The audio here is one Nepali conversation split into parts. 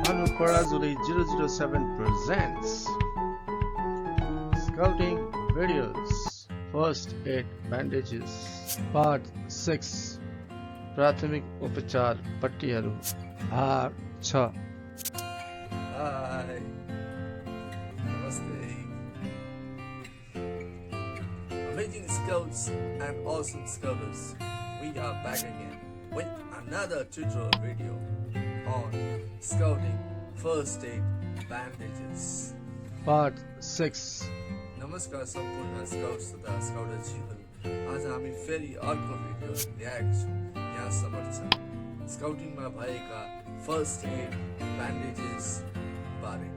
Bhanu Parajuli 007 presents Scouting Videos First Aid Bandages Part 6 प्राथमिक उपचार पट्टीहरू भाग 6 Hi, Namaste. Amazing scouts and awesome scouters, we are back again with another tutorial video on scouting first aid bandages. Part 6 नमस्कार सम्पूर्ण स्काउट्स तथा स्काउटरजीहरू, आज हामी फेरि अर्को भिडियो ल्याएका छौँ। यहाँसम्म छ स्काउटिङमा भएका फर्स्ट एड ब्यान्डेजेस बारे।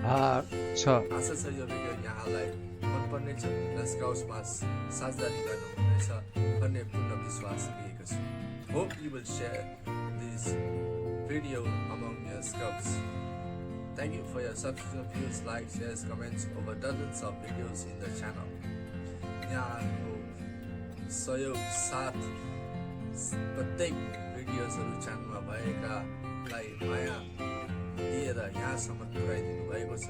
भाग 6 आशा छ यो भिडियो यहाँलाई मनपर्नेछ र स्काउट्समा साझेदारी गर्नुहुनेछ भन्ने पूर्ण विश्वास लिएको छु। Hope you will share this video among your scouts. Thank you for your subscription, views, likes, shares, comments over dozens of videos in the channel. यहाँको सहयोग साथ प्रत्येक भिडियोजहरू च्यानलमा भएकालाई माया दिएर यहाँसम्म पुर्याइदिनु भएको छ।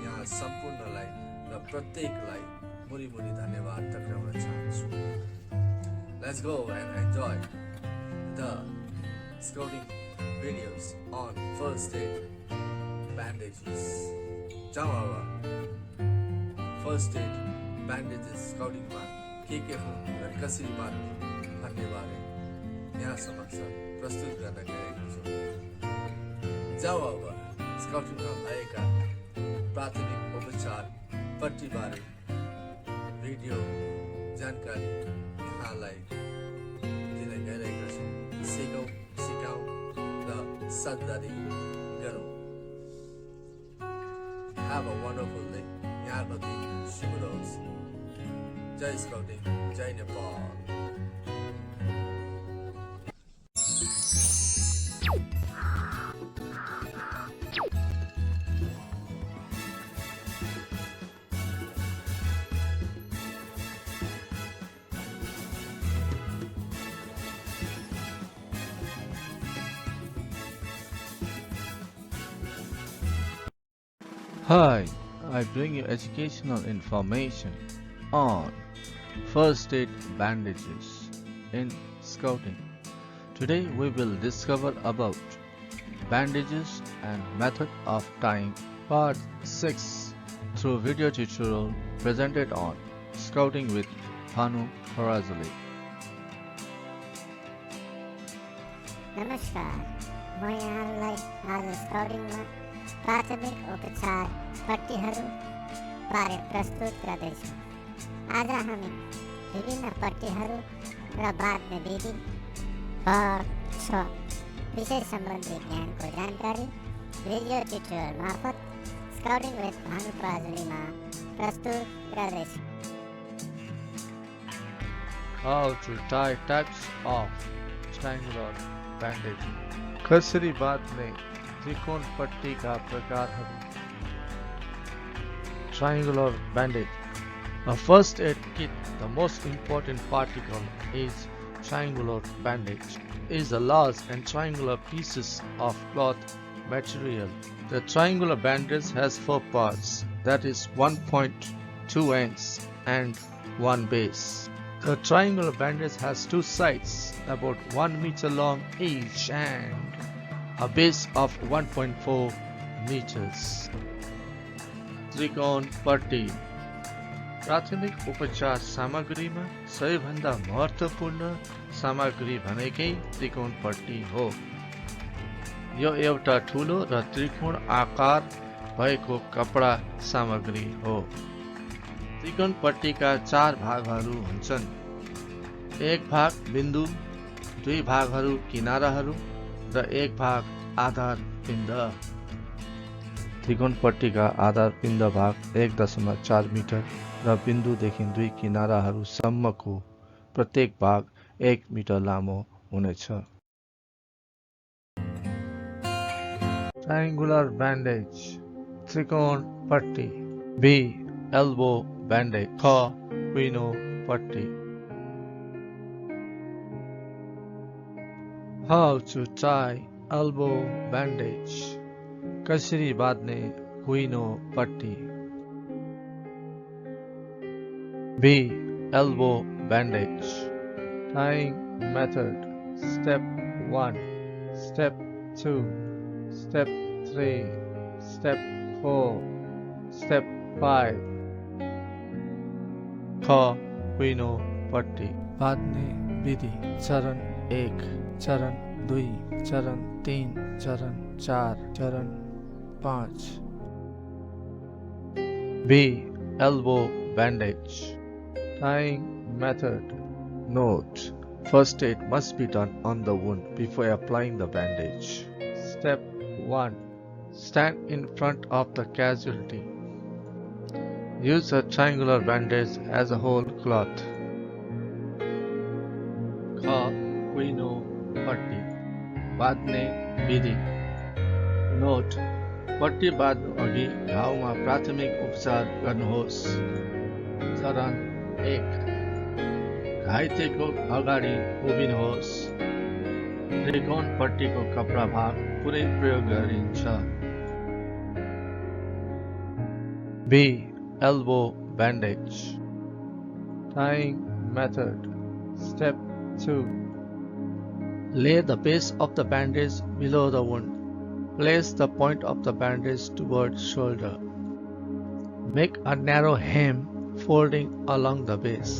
यहाँ सम्पूर्णलाई र प्रत्येकलाई मुरी मुरी धन्यवाद टक्राउन चाहन्छु। Let's go and enjoy the scouting videos on first aid bandages. जाऊ फर्स्ट एड bandages स्काउटिङमा के हुन् र कसरी बाँध्ने भन्ने बारे यहाँ समक्ष प्रस्तुत गर्न गएको छु। जाऊ अब स्काउटिङमा भएका प्राथमिक उपचार पट्टी बारे भिडियो जानकारी यहाँलाई दिँदै गइरहेका छौँ। सिकाऊ र साझेदारी गरौँ। Have a wonderful day. यहाँको दिन शुभ रहोस्। जय स्काउटिङ, जय Nepal. Hi, I bring you educational information on first aid bandages in scouting. Today we will discover about bandages and method of tying part 6 through video tutorial presented on Scouting with Bhanu Parajuli. नमस्कार, म यहाँलाई आज स्काउटिङमा प्राथमिक उपचार पट्टीहरू बारे प्रस्तुत गर्दैछु। आज हामी विभिन्न पट्टीहरू र बाँध्ने विधि भाग 6 विषय सम्बन्धी ज्ञानको जानकारी भिडियो ट्युटोरियल मार्फत स्काउटिङ विथ भानु पराजुलीमा प्रस्तुत गर्दैछु। How to tie types of triangular bandage. कसरी बाँध्ने त्रिकोण पट्टी का प्रकारहरू। Triangular bandage. A first aid kit, the most important particle is triangular bandage. Is a large and triangular pieces of cloth material. The triangular bandage has 4 parts, that is 1.2 ends and 1 base. The triangular bandage has 2 sides, about 1 meter long each, and a base of 1.4 meters. त्रिकोण पट्टी प्राथमिक उपचार सामग्रीमा सबैभन्दा महत्त्वपूर्ण सामग्री भनेकै त्रिकोण पट्टी हो। यो एउटा ठुलो र त्रिकोण आकार भएको कपडा सामग्री हो। त्रिकोण पट्टीका 4 भागहरू हुन्छन्। एक भाग बिन्दु, 2 भागहरू किनाराहरू र एक भाग आधार पिण्ड। त्रिकोण पट्टीका आधार पिण्ड भाग 1.4 मिटर र बिन्दुदेखि 2 किनाराहरूसम्मको प्रत्येक भाग 1 मिटर लामो हुनेछ। ट्रायंगुलर बैंडेज त्रिकोण पट्टी। B. Elbow bandage. ख. Quino पट्टी। How to tie elbow bandage. कसरी बाँध्ने कुइनो पट्टी. B. Elbow bandage. Tying method. Step 1, Step 2, Step 3, Step 4, Step 5. ख कुइनो पट्टी. बाँध्ने विधि. चरण 1, चरण 2, चरण 3, चरण 4, चरण 5. B. Elbow bandage. Tying method. Note: first aid must be done on the wound before applying the bandage. Step 1. Stand in front of the casualty. Use a triangular bandage as a whole cloth. ख कुइनो पट्टी. बाँध्ने विधि. नोट: पट्टी बाँध्नु अघि घाउमा प्राथमिक उपचार गर्नुहोस्. चरण 1. घाइतेको अगाडि उभिनुहोस्. त्रिकोण पट्टीको कपडा भाग पुरै प्रयोग गरिन्छ. B. Elbow bandage. Tying method. Step 2. Lay the base of the bandage below the wound. Place the point of the bandage towards shoulder. Make a narrow hem folding along the base.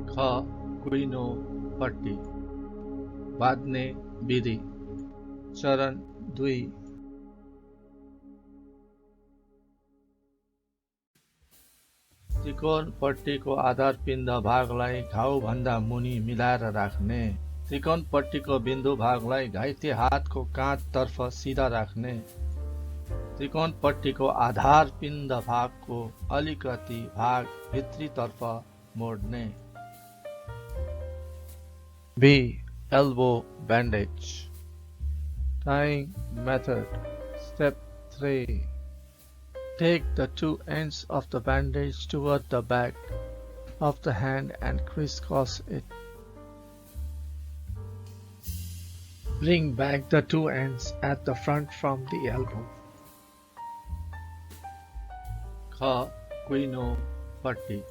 ख कुइनो पट्टी. बाँध्ने विधि. चरण 2. त्रिकोण पट्टीको आधार पिण्ड भागलाई घाउ भन्दा मुनि मिलाएर राख्ने. त्रिकोण पट्टीको बिन्दु भागलाई घाइते हातको काँधतर्फ सिधा राख्ने. त्रिकोण पट्टीको आधार पिण्ड भागको अलिकति भाग भित्रीतर्फ मोड्ने. B. Elbow bandage. Tying method. Step 3. Take the two ends of the bandage toward the back of the hand and crisscross it. Bring back the two ends at the front from the elbow. ख कुइनो पट्टी.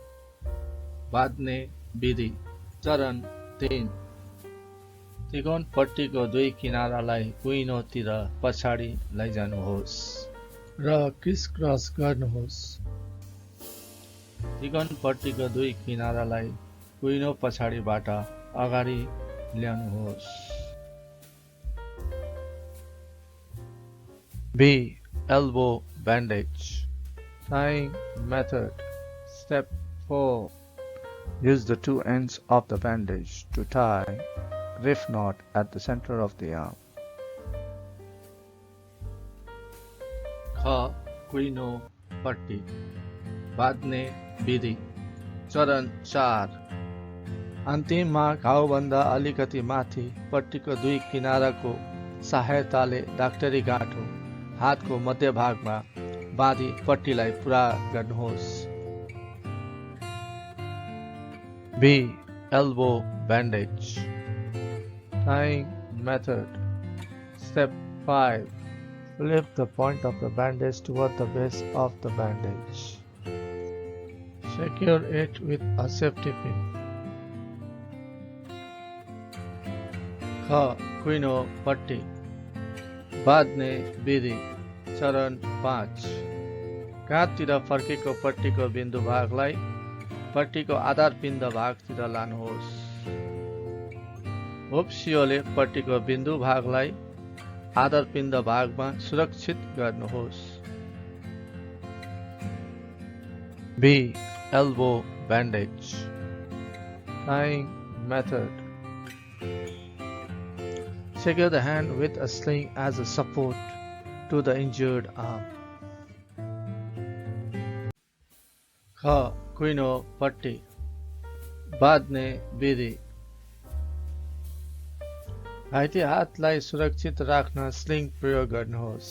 बाँध्ने विधि. चरण 3. त्रिकोण पट्टीको दुई किनारालाई कुइनोतिर पछाडि लैजानुहोस् र क्रिसक्रस गर्नुहोस्. त्रिकोण पट्टीको दुई किनारालाई कुइनो पछाडिबाट अगाडि ल्याउनुहोस्. B. Elbow bandage. Tying method. Step 4. Use the two ends of the bandage to tie riff knot at the center of the arm. ख कुइनो पट्टी. बाँध्ने विधि. चरण 4. अन्तिममा घाउभन्दा अलिकति माथि पट्टीको दुई किनाराको सहायताले डाक्टरी गाँठो हातको मध्यभागमा बाँधी पट्टीलाई पुरा गर्नुहोस्. B. Elbow bandage. Tying method. Step 5. Lift the point of the bandage toward the base of the bandage. Secure it with a safety pin. ख कुइनो पट्टी. बाँध्ने विधि. चरण 5. काँधतिर फर्केको पट्टीको बिन्दु भागलाई पट्टीको आधार पिण्ड भागतिर लानुहोस्. होप्सियोले पट्टीको बिन्दु भागलाई आधार पिण्ड भागमा सुरक्षित गर्नुहोस्. B. Elbow bandage. Tying method. Secure the hand with a sling as a support to the injured arm. ख कुइनो पट्टी. बाँध्ने विधि. घाइते हातलाई सुरक्षित राख्न स्लिङ प्रयोग गर्नुहोस्.